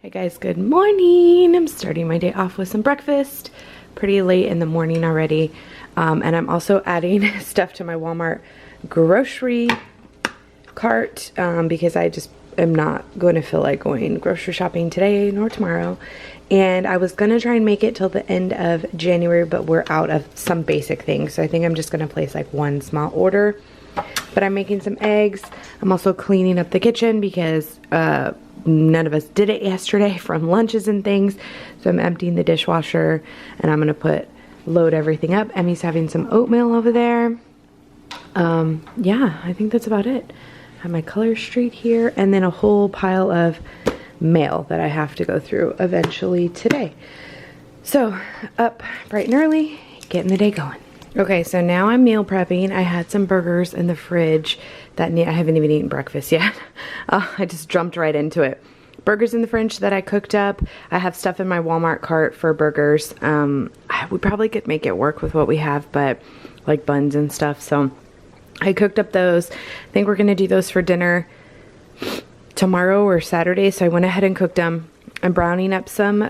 Hey guys, good morning. I'm starting my day off with some breakfast. Pretty late in the morning already. And I'm also adding stuff to my Walmart grocery cart because I just am not going to feel like going grocery shopping today nor tomorrow. And I was going to try and make it till the end of January, but we're out of some basic things. So I think I'm just going to place like one small order. But I'm making some eggs. I'm also cleaning up the kitchen because none of us did it yesterday from lunches and things. So I'm emptying the dishwasher and I'm gonna load everything up. Emmy's having some oatmeal over there. Yeah, I think that's about it. I have my color street here and then a whole pile of mail that I have to go through eventually today. So up bright and early, getting the day going. Okay, so now I'm meal prepping. I had some burgers in the fridge that I haven't even eaten breakfast yet. I just jumped right into it. Burgers in the fridge that I cooked up. I have stuff in my Walmart cart for burgers. We probably could make it work with what we have, but like buns and stuff. So I cooked up those. I think we're gonna do those for dinner tomorrow or Saturday. So I went ahead and cooked them. I'm browning up some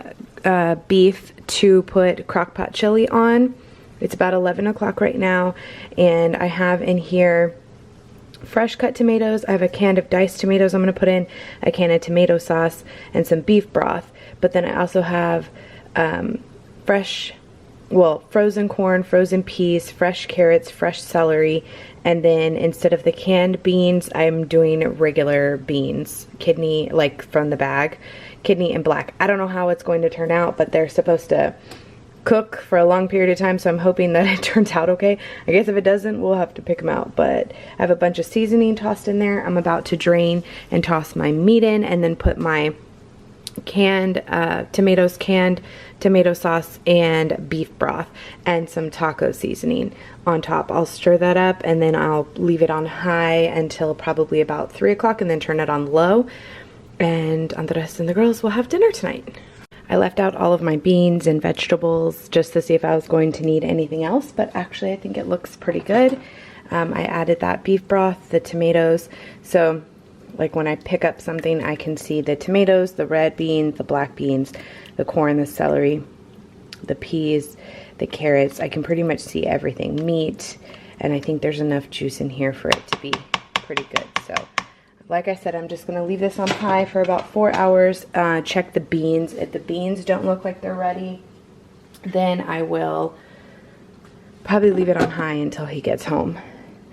beef to put crock pot chili on. It's about 11 o'clock right now, and I have in here fresh cut tomatoes. I have a can of diced tomatoes I'm going to put in, a can of tomato sauce, and some beef broth. But then I also have frozen corn, frozen peas, fresh carrots, fresh celery, and then instead of the canned beans, I'm doing regular beans, kidney, like from the bag, kidney and black. I don't know how it's going to turn out, but they're supposed to cook for a long period of time, so I'm hoping that it turns out okay. I guess if it doesn't, we'll have to pick them out. But I have a bunch of seasoning tossed in there. I'm about to drain and toss my meat in and then put my canned tomato sauce and beef broth and some taco seasoning on top. I'll stir that up and then I'll leave it on high until probably about 3 o'clock and then turn it on low. And Andres and the girls will have dinner tonight. I left out all of my beans and vegetables just to see if I was going to need anything else, but actually I think it looks pretty good. I added that beef broth, the tomatoes, so like when I pick up something I can see the tomatoes, the red beans, the black beans, the corn, the celery, the peas, the carrots. I can pretty much see everything. Meat, and I think there's enough juice in here for it to be pretty good. So like I said, I'm just going to leave this on high for about 4 hours. Check the beans. If the beans don't look like they're ready, then I will probably leave it on high until he gets home.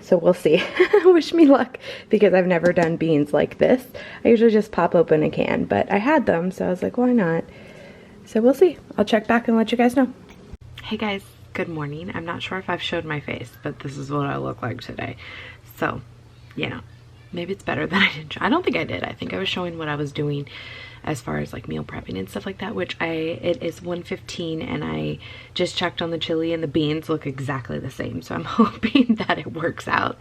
So we'll see. Wish me luck because I've never done beans like this. I usually just pop open a can, but I had them, so I was like, why not? So we'll see. I'll check back and let you guys know. Hey guys, good morning. I'm not sure if I've showed my face, but this is what I look like today. So, yeah. Maybe it's better than I did. I don't think I did. I think I was showing what I was doing as far as like meal prepping and stuff like that, which it is 1:15 and I just checked on the chili and the beans look exactly the same. So I'm hoping that it works out.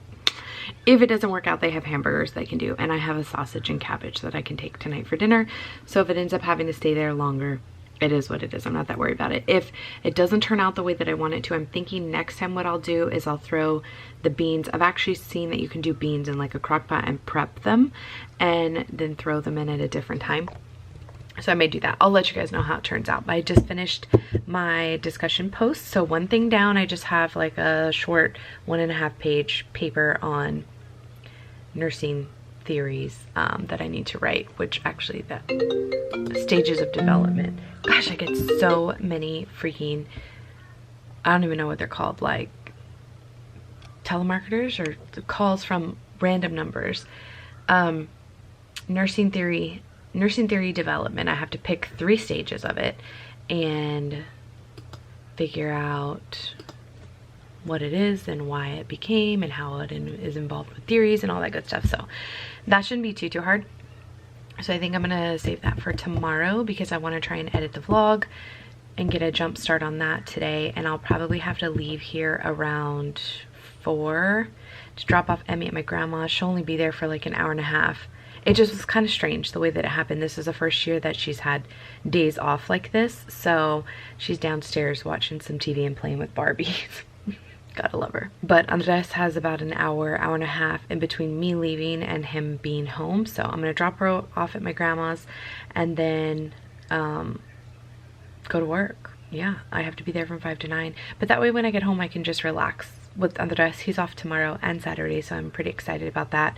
If it doesn't work out, they have hamburgers they can do. And I have a sausage and cabbage that I can take tonight for dinner. So if it ends up having to stay there longer, it is what it is. I'm not that worried about it. If it doesn't turn out the way that I want it to, I'm thinking next time what I'll do is I'll throw the beans. I've actually seen that you can do beans in like a crock pot and prep them and then throw them in at a different time. So I may do that. I'll let you guys know how it turns out. But I just finished my discussion post. So one thing down, I just have like a short 1.5 page paper on nursing theories that I need to write, which actually the stages of development. Gosh, I get so many freaking, I don't even know what they're called, like telemarketers or calls from random numbers. Nursing theory development. I have to pick 3 stages of it and figure out what it is and why it became and how it is involved with theories and all that good stuff. So that shouldn't be too hard. So I think I'm gonna save that for tomorrow because I want to try and edit the vlog and get a jump start on that today. And I'll probably have to leave here around 4 to drop off Emmy at my grandma's. She'll only be there for like an hour and a half. It just was kind of strange the way that it happened. This is the first year that she's had days off like this. So she's downstairs watching some TV and playing with Barbies. Gotta love her. But Andres has about an hour, hour and a half in between me leaving and him being home. So I'm gonna drop her off at my grandma's and then go to work. Yeah, I have to be there from 5 to 9. But that way when I get home I can just relax with Andres. He's off tomorrow and Saturday, so I'm pretty excited about that.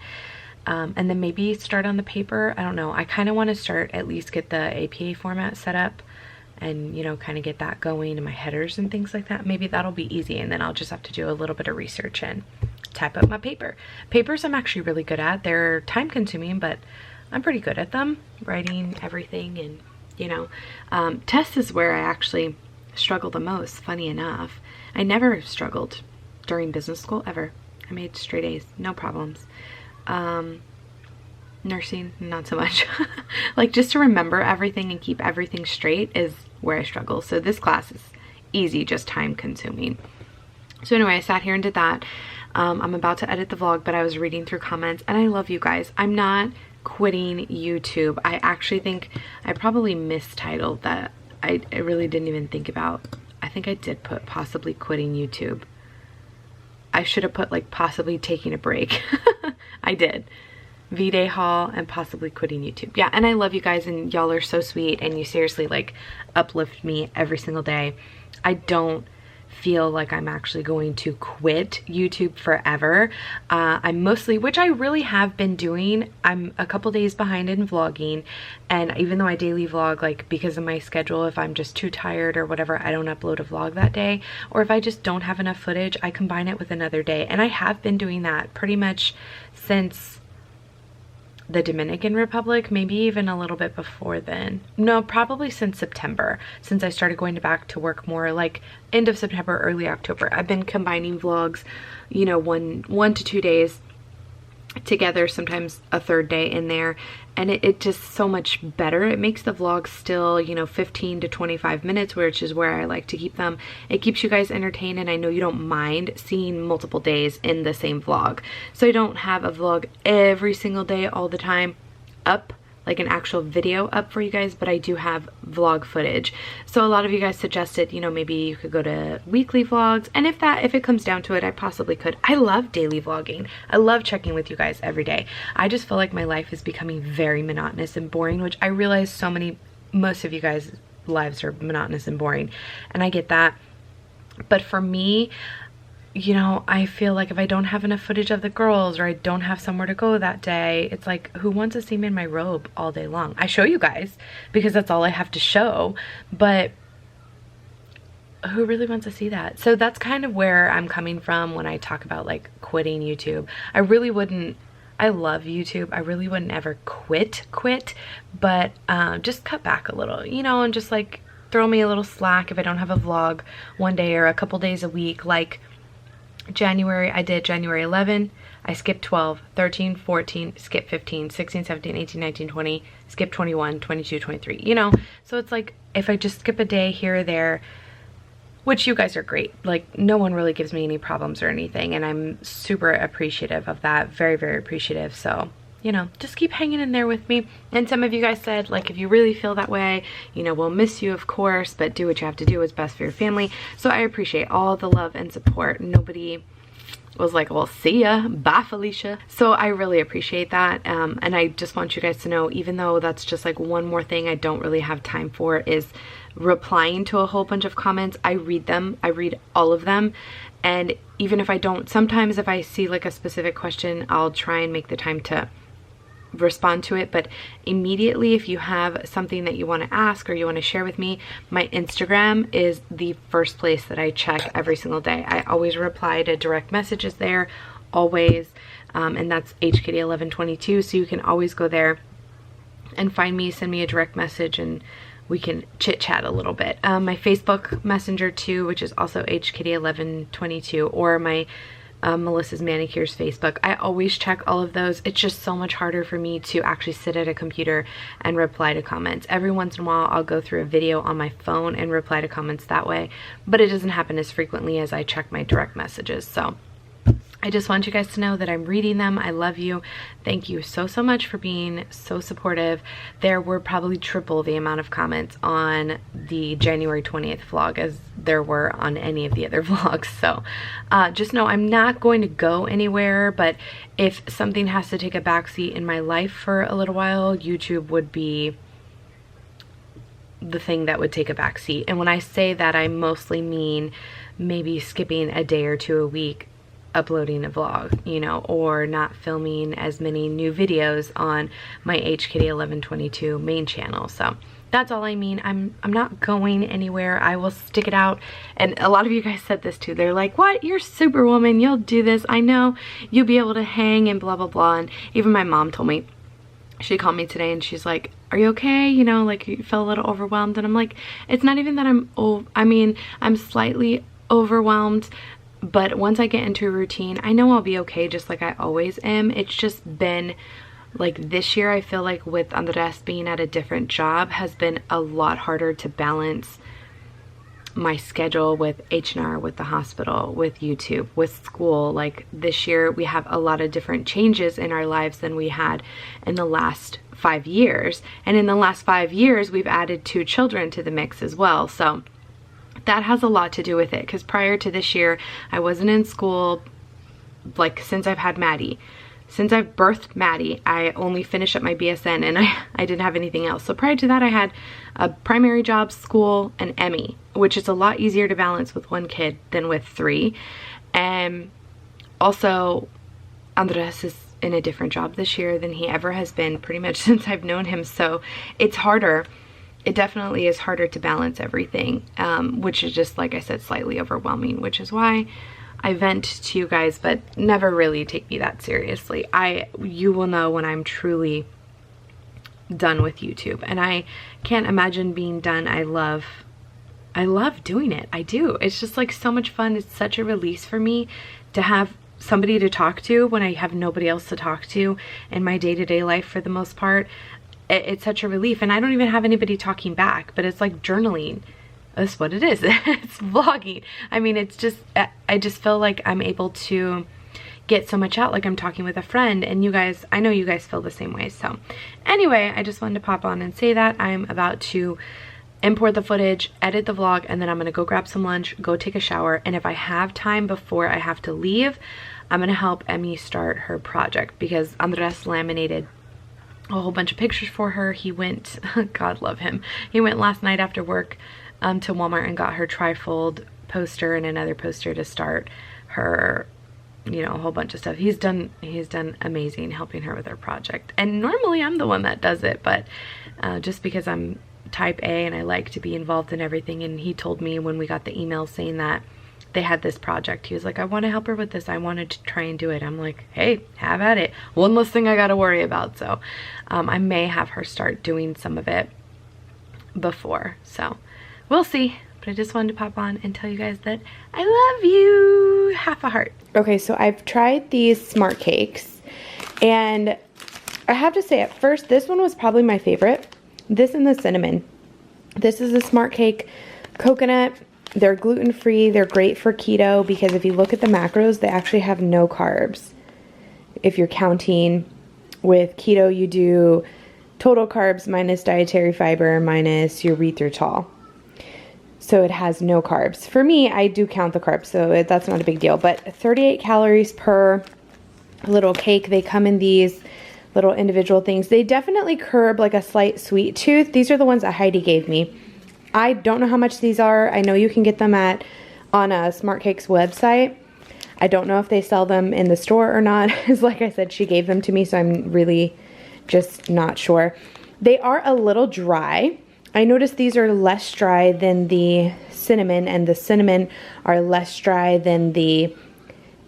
And then maybe start on the paper. I don't know. I kind of want to start, at least get the APA format set up and, you know, kind of get that going and my headers and things like that. Maybe that'll be easy, and then I'll just have to do a little bit of research and type up my paper. Papers I'm actually really good at. They're time consuming, but I'm pretty good at them, writing everything. And you know, tests is where I actually struggle the most, funny enough. I never struggled during business school, ever. I made straight A's, no problems. Nursing, not so much. Like, just to remember everything and keep everything straight is where I struggle. So this class is easy, just time consuming. So anyway, I sat here and did that. I'm about to edit the vlog, but I was reading through comments, and I love you guys. I'm not quitting YouTube. I actually think I probably mistitled that. I really didn't even think about. I think I did put possibly quitting YouTube. I should have put like possibly taking a break. I did. V-Day haul and possibly quitting YouTube. Yeah, and I love you guys, and y'all are so sweet, and you seriously like uplift me every single day. I don't feel like I'm actually going to quit YouTube forever. I'm mostly, which I really have been doing, I'm a couple days behind in vlogging, and even though I daily vlog, like because of my schedule, if I'm just too tired or whatever, I don't upload a vlog that day, or if I just don't have enough footage, I combine it with another day. And I have been doing that pretty much since the Dominican Republic, maybe even a little bit before then. No, probably since September, since I started going back to work more, like end of September, early October. I've been combining vlogs, you know, one to 2 days together, sometimes a third day in there, and it just so much better. It makes the vlogs still, you know, 15 to 25 minutes, which is where I like to keep them. It keeps you guys entertained, and I know you don't mind seeing multiple days in the same vlog. So I don't have a vlog every single day all the time up, like an actual video up for you guys, but I do have vlog footage. So a lot of you guys suggested, you know, maybe you could go to weekly vlogs, and if it comes down to it, I possibly could. I love daily vlogging. I love checking with you guys every day. I just feel like my life is becoming very monotonous and boring, which I realize most of you guys' lives are monotonous and boring, and I get that. But for me, you know, I feel like if I don't have enough footage of the girls, or I don't have somewhere to go that day, it's like, who wants to see me in my robe all day long? I show you guys because that's all I have to show, but who really wants to see that? So that's kind of where I'm coming from when I talk about like quitting YouTube. I really wouldn't. I love YouTube. I really wouldn't ever quit, but just cut back a little, you know, and just like throw me a little slack if I don't have a vlog one day or a couple days a week. Like January, I did January 11, I skipped 12, 13, 14, skipped 15, 16, 17, 18, 19, 20, skipped 21, 22, 23, you know? So it's like, if I just skip a day here or there, which you guys are great, like no one really gives me any problems or anything, and I'm super appreciative of that, very, very appreciative. So, you know, just keep hanging in there with me. And some of you guys said, like, if you really feel that way, you know, we'll miss you, of course, but do what you have to do. What's best for your family. So I appreciate all the love and support. Nobody was like, well, see ya, bye Felicia. So I really appreciate that. And I just want you guys to know, even though that's just like one more thing I don't really have time for, is replying to a whole bunch of comments. I read them. I read all of them. And even if I don't, sometimes if I see like a specific question, I'll try and make the time to respond to it. But immediately, if you have something that you want to ask or you want to share with me, my Instagram is the first place that I check every single day. I always reply to direct messages there, always, and that's hkitty1122. So you can always go there and find me, send me a direct message, and we can chit chat a little bit. My Facebook Messenger too, which is also hkitty1122, or my Melissa's Manicures Facebook. I always check all of those. It's just so much harder for me to actually sit at a computer and reply to comments. Every once in a while I'll go through a video on my phone and reply to comments that way, but it doesn't happen as frequently as I check my direct messages. So I just want you guys to know that I'm reading them. I love you. Thank you so much for being so supportive. There were probably triple the amount of comments on the January 20th vlog as there were on any of the other vlogs. So just know I'm not going to go anywhere, but if something has to take a backseat in my life for a little while, YouTube would be the thing that would take a backseat. And when I say that, I mostly mean maybe skipping a day or two a week uploading a vlog, you know, or not filming as many new videos on my hkitty1122 main channel. So that's all I mean. I'm not going anywhere. I will stick it out. And a lot of you guys said this too. They're like, what? You're Superwoman. You'll do this. I know you'll be able to hang and blah, blah, blah. And even my mom told me, she called me today and she's like, are you okay? You know, like you felt a little overwhelmed. And I'm like, it's not even that I'm slightly overwhelmed, but once I get into a routine, I know I'll be okay, just like I always am. It's just been like this year, I feel like with Andres being at a different job has been a lot harder to balance my schedule with H&R, with the hospital, with YouTube, with school. Like this year we have a lot of different changes in our lives than we had in the last 5 years. And in the last 5 years, we've added 2 children to the mix as well. So that has a lot to do with it, because prior to this year, I wasn't in school, like since I've had Maddie. Since I've birthed Maddie, I only finished up my BSN and I didn't have anything else. So prior to that, I had a primary job, school, and Emmy, which is a lot easier to balance with 1 kid than with 3. And also, Andres is in a different job this year than he ever has been pretty much since I've known him. So it's harder. It definitely is harder to balance everything, which is just, like I said, slightly overwhelming, which is why I vent to you guys, but never really take me that seriously. You will know when I'm truly done with YouTube, and I can't imagine being done. I love doing it. I do. It's just like so much fun. It's such a release for me to have somebody to talk to when I have nobody else to talk to in my day-to-day life for the most part. It's such a relief, and I don't even have anybody talking back, but it's like journaling. That's what it is. It's vlogging. I mean, it's just, I just feel like I'm able to get so much out, like I'm talking with a friend, and you guys, I know you guys feel the same way. So anyway, I just wanted to pop on and say that I'm about to import the footage, edit the vlog, and then I'm gonna go grab some lunch, go take a shower, and if I have time before I have to leave, I'm gonna help Emmy start her project, because Andres laminated a whole bunch of pictures for her. He went, God love him, he went last night after work to Walmart and got her trifold poster and another poster to start her, you know, a whole bunch of stuff. He's done amazing helping her with her project. And normally I'm the one that does it, but just because I'm type A and I like to be involved in everything, and he told me when we got the email saying that they had this project, he was like, I want to help her with this. I wanted to try and do it. I'm like, hey, have at it. One less thing I got to worry about. So I may have her start doing some of it before. So we'll see. But I just wanted to pop on and tell you guys that I love you. Half a heart. Okay, so I've tried these smart cakes, and I have to say at first, this one was probably my favorite. This and the cinnamon. This is a smart cake coconut. They're gluten-free. They're great for keto, because if you look at the macros, they actually have no carbs. If you're counting with keto, you do total carbs minus dietary fiber minus erythritol. So it has no carbs. For me, I do count the carbs, so that's not a big deal. But 38 calories per little cake. They come in these little individual things. They definitely curb like a slight sweet tooth. These are the ones that Heidi gave me. I don't know how much these are. I know you can get them on a Smart Cake's website. I don't know if they sell them in the store or not. It's like I said, she gave them to me, so I'm really just not sure. They are a little dry. I noticed these are less dry than the cinnamon, and the cinnamon are less dry than the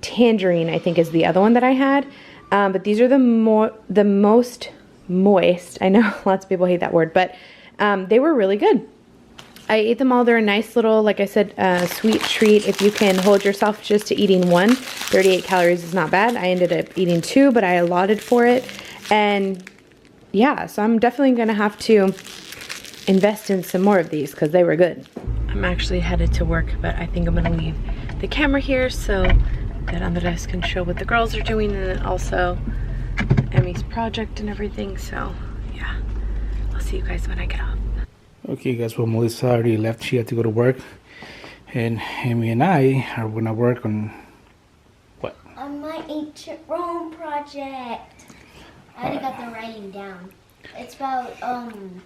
tangerine, I think is the other one that I had. But these are the most moist. I know lots of people hate that word, but they were really good. I ate them all. They're a nice little, like I said, sweet treat. If you can hold yourself just to eating one, 38 calories is not bad. I ended up eating 2, but I allotted for it. And yeah, so I'm definitely going to have to invest in some more of these because they were good. I'm actually headed to work, but I think I'm going to leave the camera here so that Andres can show what the girls are doing, and then also Emmy's project and everything. So yeah, I'll see you guys when I get off. Okay guys, well, Melissa already left. She had to go to work, And Emmy and I are gonna work on what? On my ancient Rome project. I already got the writing down. It's about,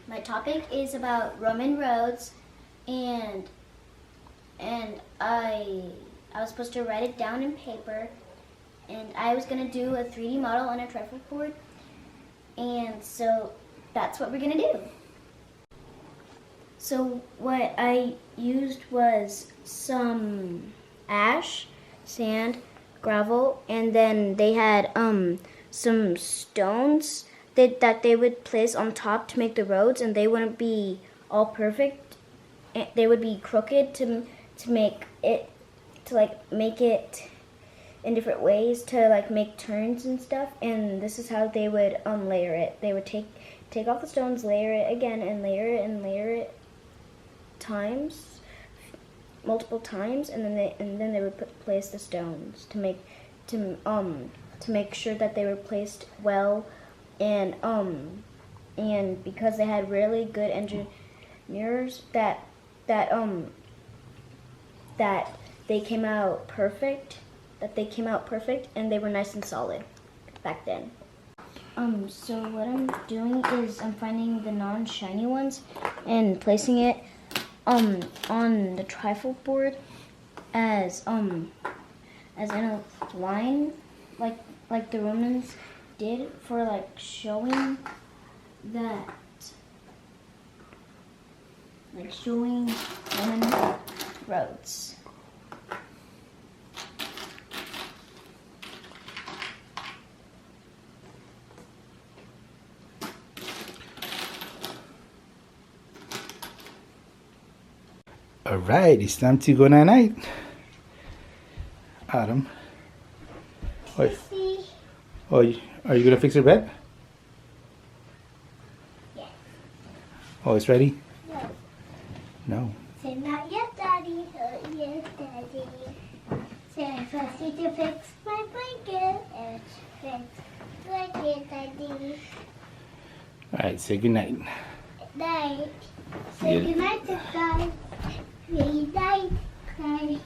my topic is about Roman roads, and I was supposed to write it down in paper, and I was gonna do a 3D model on a trifle board, and so that's what we're gonna do. So what I used was some ash, sand, gravel, and then they had some stones that they would place on top to make the roads, and they wouldn't be all perfect. They would be crooked to make it in different ways to like make turns and stuff. And this is how they would layer it. They would take off the stones, layer it again, and layer it multiple times, and then they would place the stones to make sure that they were placed well, and because they had really good engineers that they came out perfect, and they were nice and solid back then. So what I'm doing is I'm finding the non-shiny ones and placing it on the trifle board as in a line, like the Romans did, for like showing that, like showing Roman roads. Alright, it's time to go night-night. Adam. Wait. Oh, are you gonna fix your bed? Yes. Oh, it's ready? No. No. Say not yet, Daddy. Yes, Daddy. Say I first need to fix my blanket. And fix blanket, Daddy. Alright, say goodnight. Night. Say goodnight, guys. Good night, guys.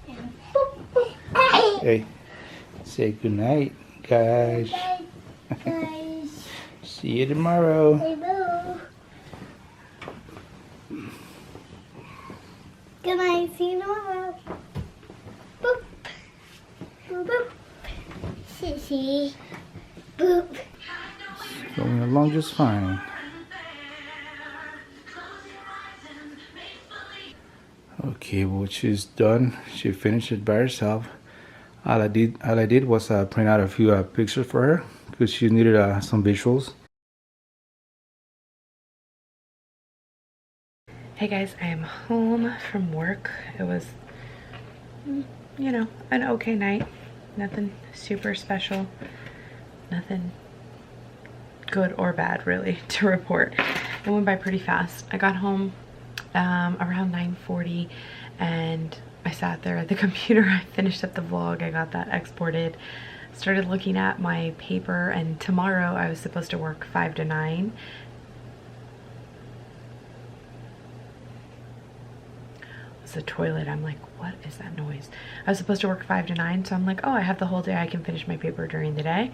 And boop, boop. Hey, say goodnight, guys. Good night, guys. See you tomorrow. Hey, boo. Good night. See you tomorrow. Boop. Boop, boop. Sissy. Boop. Going along just fine. Okay, well, she's done. She finished it by herself. All I did was print out a few pictures for her because she needed some visuals. Hey guys, I am home from work. It was, you know, an okay night. Nothing super special. Nothing good or bad really to report. It went by pretty fast. I got home around 9:40 and I sat there at the computer. I finished up the vlog. I got that exported, started looking at my paper, and tomorrow I was supposed to work 5 to 9. It's the toilet. I'm like, what is that noise? I was supposed to work 5 to 9, so I'm like, oh, I have the whole day. I can finish my paper during the day.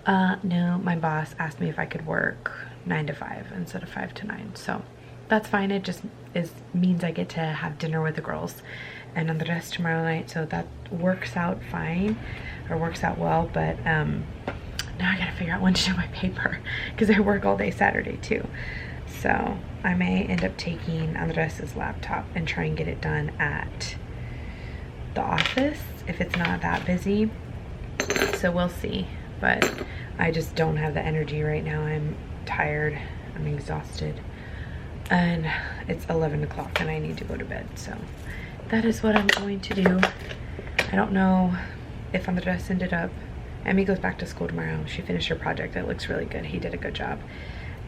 No, my boss asked me if I could work 9 to 5 instead of 5 to 9, so that's fine. It just means I get to have dinner with the girls and Andres tomorrow night, so that works out fine, or works out well. But now I gotta figure out when to do my paper because I work all day Saturday too. So I may end up taking Andres's laptop and try and get it done at the office if it's not that busy. So we'll see, but I just don't have the energy right now. I'm tired, I'm exhausted, and it's 11 o'clock and I need to go to bed. So that is what I'm going to do. I don't know if Andres ended up, Emmy goes back to school tomorrow. She finished her project. It looks really good. He did a good job.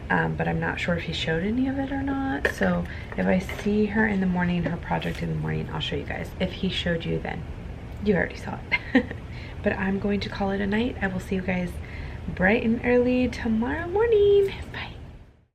But I'm not sure if he showed any of it or not. So if I see her in the morning, her project in the morning, I'll show you guys. If he showed you, then you already saw it. But I'm going to call it a night. I will see you guys bright and early tomorrow morning. Bye.